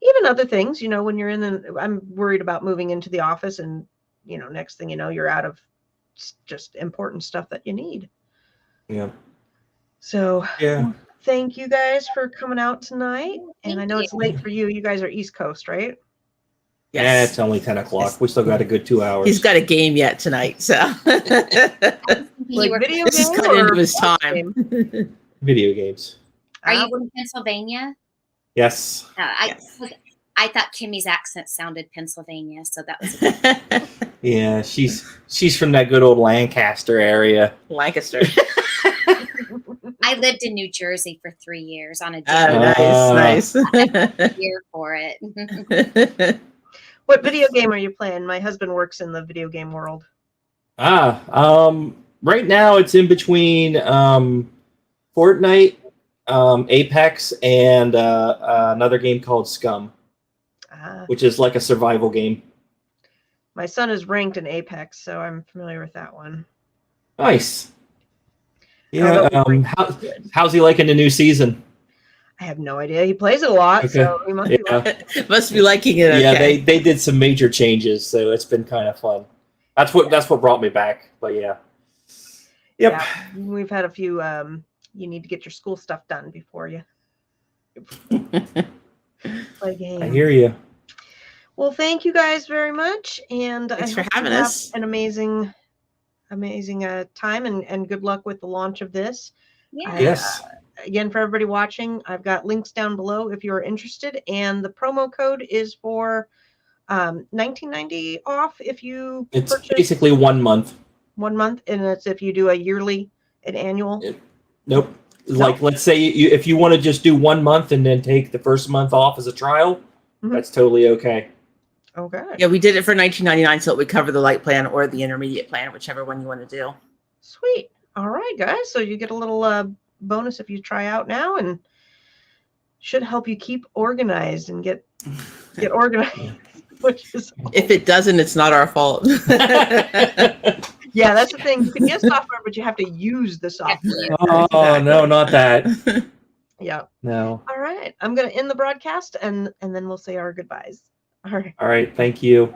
Even other things, when you're I'm worried about moving into the office, and next thing you know, you're out of just important stuff that you need. Yeah. So Yeah. thank you guys for coming out tonight. And Thank I know you. it's late for you. You guys are East Coast, right? Yeah, Yes. it's only 10 o'clock. We still got a good 2 hours. He's got a game yet tonight, so Like video this is game kind of into or his board time. game? Video games. Are you in Pennsylvania? Yes. Yes. I thought Kimmy's accent sounded Pennsylvania, so that was Yeah, she's from that good old Lancaster area. Lancaster. I lived in New Jersey for 3 years on a Oh, nice. year for it. What video game are you playing? My husband works in the video game world. Right now it's in between Fortnite, Apex, and another game called Scum, which is like a survival game. My son is ranked in Apex, so I'm familiar with that one. Nice. Yeah. How's he liking the new season? I have no idea. He plays it a lot, Okay. so he must be Must be liking it. Yeah, Okay. they did some major changes, so it's been kind of fun. That's what brought me back. But yeah. Yep. Yeah, we've had a few. You need to get your school stuff done before you play games. I hear you. Well, thank you guys very much, and Thanks I for hope having you have us. an amazing time, and good luck with the launch of this. Yeah. Yes. Again, for everybody watching, I've got links down below if you're interested, and the promo code is for $19.90 off if you It's purchase basically 1 month. 1 month, and it's if you do an annual. Nope. Like, let's say if you want to just do 1 month and then take the first month off as a trial, that's totally okay. Okay. Yeah, we did it for $19.99, so it would cover the light plan or the intermediate plan, whichever one you want to do. Sweet. All right, guys. So you get a little bonus if you try out now, and should help you keep organized and get organized. Which is If it doesn't, it's not our fault. yeah, that's the thing. You can get software, but you have to use the software. Oh, no, not that. Yeah. No. All right. I'm going to end the broadcast, and then we'll say our goodbyes. All right. All right. Thank you.